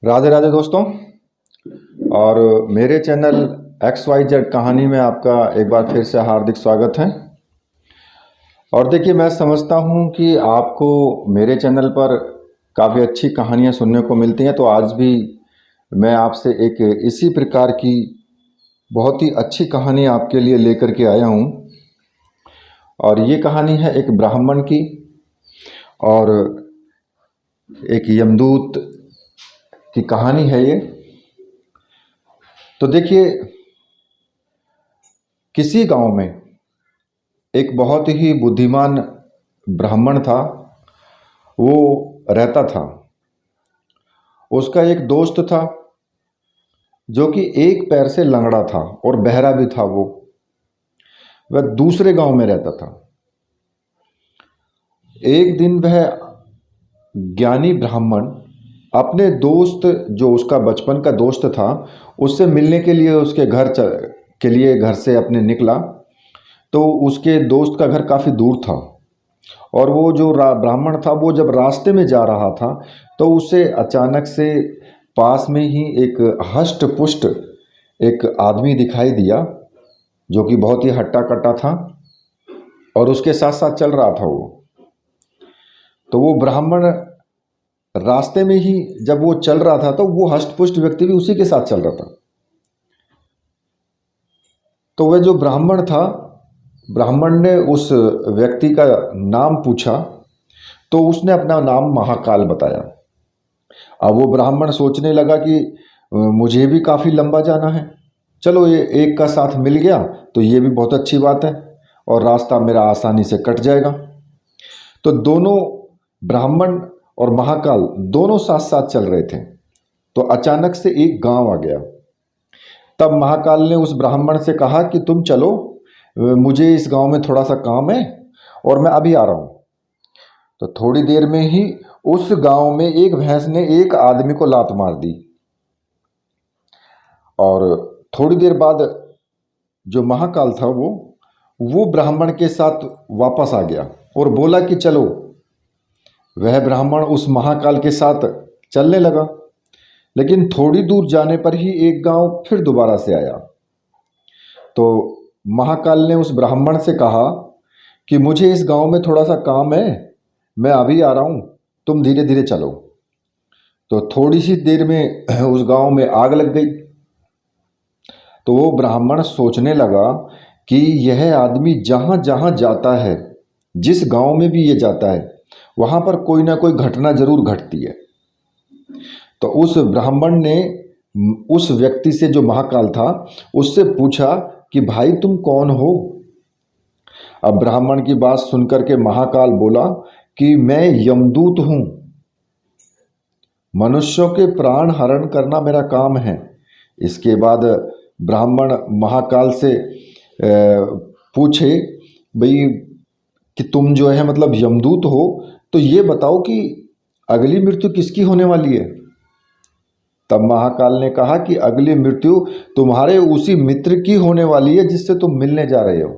राधे राधे दोस्तों। और मेरे चैनल XYZ कहानी में आपका एक बार फिर से हार्दिक स्वागत है। और देखिए, मैं समझता हूँ कि आपको मेरे चैनल पर काफ़ी अच्छी कहानियाँ सुनने को मिलती हैं, तो आज भी मैं आपसे एक इसी प्रकार की बहुत ही अच्छी कहानी आपके लिए लेकर के आया हूँ। और ये कहानी है एक ब्राह्मण की और एक यमदूत की कहानी है ये। तो देखिए, किसी गांव में एक बहुत ही बुद्धिमान ब्राह्मण था, वो रहता था। उसका एक दोस्त था जो कि एक पैर से लंगड़ा था और बहरा भी था। वह दूसरे गांव में रहता था। एक दिन वह ज्ञानी ब्राह्मण अपने दोस्त, जो उसका बचपन का दोस्त था, उससे मिलने के लिए उसके घर से अपने निकला। तो उसके दोस्त का घर काफ़ी दूर था और वो जो ब्राह्मण था, वो जब रास्ते में जा रहा था तो उसे अचानक से पास में ही एक हष्ट पुष्ट एक आदमी दिखाई दिया, जो कि बहुत ही हट्टा कट्टा था और उसके साथ साथ चल रहा था वो। तो वो ब्राह्मण रास्ते में ही जब वो चल रहा था तो वो हष्ट पुष्ट व्यक्ति भी उसी के साथ चल रहा था। तो वह जो ब्राह्मण था, ब्राह्मण ने उस व्यक्ति का नाम पूछा तो उसने अपना नाम महाकाल बताया। अब वो ब्राह्मण सोचने लगा कि मुझे भी काफ़ी लंबा जाना है, चलो ये एक का साथ मिल गया तो ये भी बहुत अच्छी बात है और रास्ता मेरा आसानी से कट जाएगा। तो दोनों, ब्राह्मण और महाकाल, दोनों साथ साथ चल रहे थे। तो अचानक से एक गांव आ गया। तब महाकाल ने उस ब्राह्मण से कहा कि तुम चलो, मुझे इस गांव में थोड़ा सा काम है और मैं अभी आ रहा हूँ। तो थोड़ी देर में ही उस गांव में एक भैंस ने एक आदमी को लात मार दी। और थोड़ी देर बाद जो महाकाल था वो ब्राह्मण के साथ वापस आ गया और बोला कि चलो। वह ब्राह्मण उस महाकाल के साथ चलने लगा, लेकिन थोड़ी दूर जाने पर ही एक गांव फिर दोबारा से आया। तो महाकाल ने उस ब्राह्मण से कहा कि मुझे इस गांव में थोड़ा सा काम है, मैं अभी आ रहा हूं, तुम धीरे धीरे चलो। तो थोड़ी सी देर में उस गांव में आग लग गई। तो वो ब्राह्मण सोचने लगा कि यह आदमी जहां जहां जाता है, जिस गांव में भी ये जाता है, वहां पर कोई ना कोई घटना जरूर घटती है। तो उस ब्राह्मण ने उस व्यक्ति से, जो महाकाल था, उससे पूछा कि भाई तुम कौन हो। अब ब्राह्मण की बात सुनकर के महाकाल बोला कि मैं यमदूत हूं, मनुष्यों के प्राण हरण करना मेरा काम है। इसके बाद ब्राह्मण महाकाल से पूछे, भाई कि तुम जो है मतलब यमदूत हो, तो ये बताओ कि अगली मृत्यु किसकी होने वाली है। तब महाकाल ने कहा कि अगली मृत्यु तुम्हारे उसी मित्र की होने वाली है जिससे तुम मिलने जा रहे हो।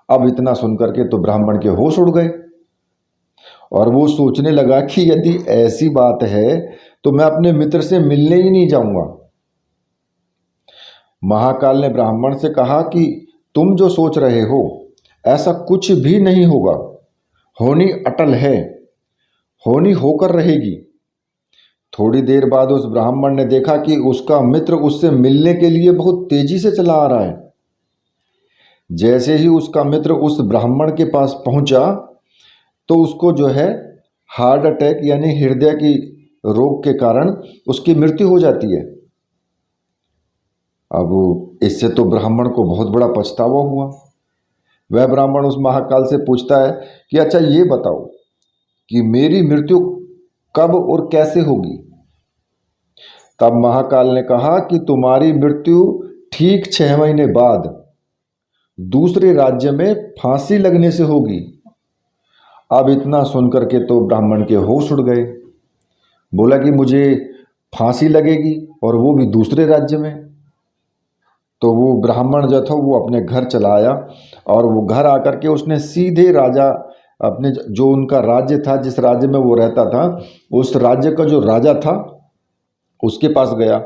अब इतना सुनकर के तो ब्राह्मण के होश उड़ गए और वो सोचने लगा कि यदि ऐसी बात है तो मैं अपने मित्र से मिलने ही नहीं जाऊंगा। महाकाल ने ब्राह्मण से कहा कि तुम जो सोच रहे हो ऐसा कुछ भी नहीं होगा, होनी अटल है, होनी होकर रहेगी। थोड़ी देर बाद उस ब्राह्मण ने देखा कि उसका मित्र उससे मिलने के लिए बहुत तेजी से चला आ रहा है। जैसे ही उसका मित्र उस ब्राह्मण के पास पहुंचा तो उसको जो है हार्ट अटैक यानी हृदय की रोग के कारण उसकी मृत्यु हो जाती है। अब इससे तो ब्राह्मण को बहुत बड़ा पछतावा हुआ। वह ब्राह्मण उस महाकाल से पूछता है कि अच्छा ये बताओ कि मेरी मृत्यु कब और कैसे होगी। तब महाकाल ने कहा कि तुम्हारी मृत्यु ठीक 6 महीने बाद दूसरे राज्य में फांसी लगने से होगी। अब इतना सुनकर के तो ब्राह्मण के होश उड़ गए। बोला कि मुझे फांसी लगेगी और वो भी दूसरे राज्य में। तो वो ब्राह्मण जो था वो अपने घर चला आया और वो घर आकर के उसने सीधे राजा, अपने जो उनका राज्य था, जिस राज्य में वो रहता था, उस राज्य का जो राजा था उसके पास गया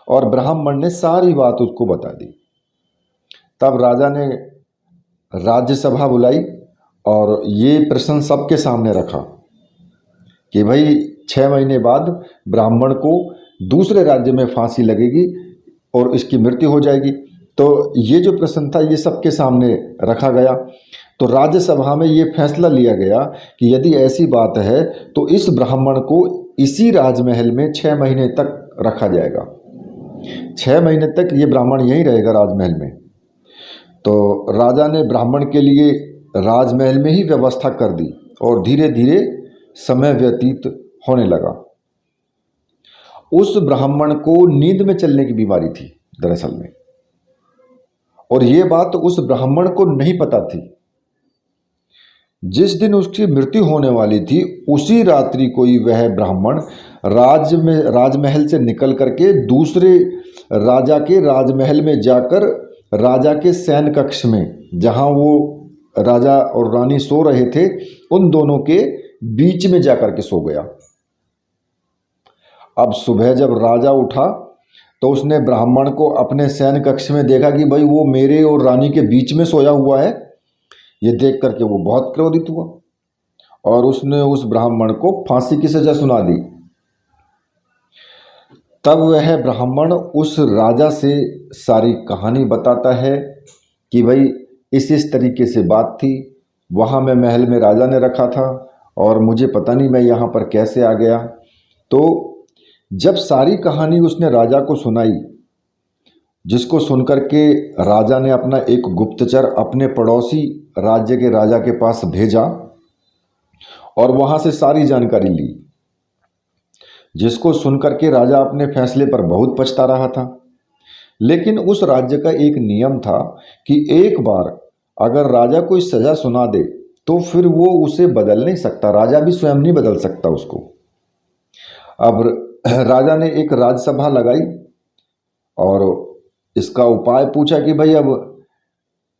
और ब्राह्मण ने सारी बात उसको बता दी। तब राजा ने राज्यसभा बुलाई और ये प्रश्न सबके सामने रखा कि भाई 6 महीने बाद ब्राह्मण को दूसरे राज्य में फांसी लगेगी और इसकी मृत्यु हो जाएगी। तो ये जो प्रश्न था ये सबके सामने रखा गया। तो राज्यसभा में ये फैसला लिया गया कि यदि ऐसी बात है तो इस ब्राह्मण को इसी राजमहल में 6 महीने तक रखा जाएगा। 6 महीने तक ये ब्राह्मण यहीं रहेगा राजमहल में। तो राजा ने ब्राह्मण के लिए राजमहल में ही व्यवस्था कर दी और धीरे धीरे समय व्यतीत होने लगा। उस ब्राह्मण को नींद में चलने की बीमारी थी दरअसल में, और ये बात उस ब्राह्मण को नहीं पता थी। जिस दिन उसकी मृत्यु होने वाली थी उसी रात्रि को ही वह ब्राह्मण राजमहल से निकल करके दूसरे राजा के राजमहल में जाकर राजा के शयन कक्ष में, जहां वो राजा और रानी सो रहे थे, उन दोनों के बीच में जाकर के सो गया। अब सुबह जब राजा उठा तो उसने ब्राह्मण को अपने शयन कक्ष में देखा कि भाई वो मेरे और रानी के बीच में सोया हुआ है। ये देख करके वो बहुत क्रोधित हुआ और उसने उस ब्राह्मण को फांसी की सजा सुना दी। तब वह ब्राह्मण उस राजा से सारी कहानी बताता है कि भाई इस तरीके से बात थी, वहाँ मैं महल में राजा ने रखा था और मुझे पता नहीं मैं यहाँ पर कैसे आ गया। तो जब सारी कहानी उसने राजा को सुनाई, जिसको सुनकर के राजा ने अपना एक गुप्तचर अपने पड़ोसी राज्य के राजा के पास भेजा और वहाँ से सारी जानकारी ली, जिसको सुनकर के राजा अपने फैसले पर बहुत पछता रहा था। लेकिन उस राज्य का एक नियम था कि एक बार अगर राजा कोई सज़ा सुना दे तो फिर वो उसे बदल नहीं सकता, राजा भी स्वयं नहीं बदल सकता उसको। अब राजा ने एक राजसभा लगाई और इसका उपाय पूछा कि भाई अब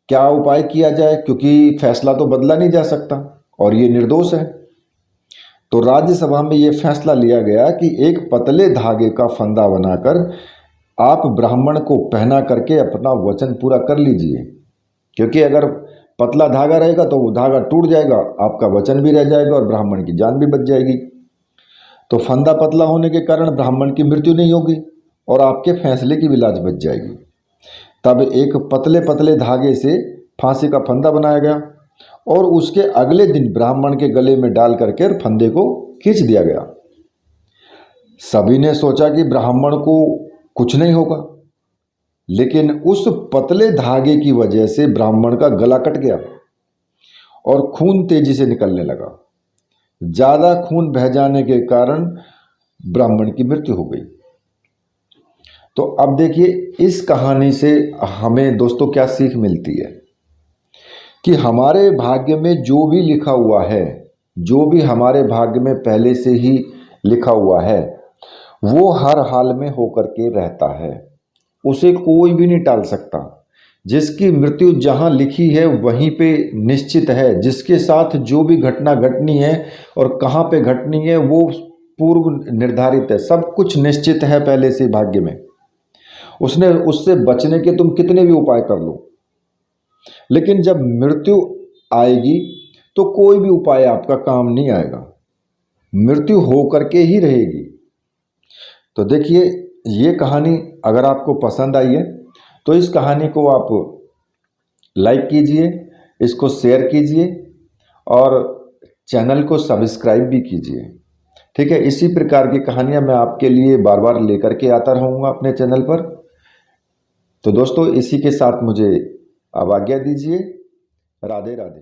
क्या उपाय किया जाए, क्योंकि फैसला तो बदला नहीं जा सकता और ये निर्दोष है। तो राज्यसभा में ये फैसला लिया गया कि एक पतले धागे का फंदा बनाकर आप ब्राह्मण को पहना करके अपना वचन पूरा कर लीजिए, क्योंकि अगर पतला धागा रहेगा तो वो धागा टूट जाएगा, आपका वचन भी रह जाएगा और ब्राह्मण की जान भी बच जाएगी। तो फंदा पतला होने के कारण ब्राह्मण की मृत्यु नहीं होगी और आपके फैसले की भी लाज बच जाएगी। तब एक पतले पतले धागे से फांसी का फंदा बनाया गया और उसके अगले दिन ब्राह्मण के गले में डाल करके फंदे को खींच दिया गया। सभी ने सोचा कि ब्राह्मण को कुछ नहीं होगा, लेकिन उस पतले धागे की वजह से ब्राह्मण का गला कट गया और खून तेजी से निकलने लगा। ज़्यादा खून बह जाने के कारण ब्राह्मण की मृत्यु हो गई। तो अब देखिए इस कहानी से हमें दोस्तों क्या सीख मिलती है कि हमारे भाग्य में जो भी लिखा हुआ है, जो भी हमारे भाग्य में पहले से ही लिखा हुआ है, वो हर हाल में होकर के रहता है, उसे कोई भी नहीं टाल सकता। जिसकी मृत्यु जहाँ लिखी है वहीं पे निश्चित है, जिसके साथ जो भी घटना घटनी है और कहाँ पे घटनी है वो पूर्व निर्धारित है, सब कुछ निश्चित है पहले से भाग्य में। उससे बचने के तुम कितने भी उपाय कर लो, लेकिन जब मृत्यु आएगी तो कोई भी उपाय आपका काम नहीं आएगा, मृत्यु हो करके ही रहेगी। तो देखिए ये कहानी अगर आपको पसंद आई है तो इस कहानी को आप लाइक कीजिए, इसको शेयर कीजिए और चैनल को सब्सक्राइब भी कीजिए। ठीक है, इसी प्रकार की कहानियाँ मैं आपके लिए बार बार लेकर के आता रहूँगा अपने चैनल पर। तो दोस्तों इसी के साथ मुझे अब आज्ञा दीजिए। राधे राधे।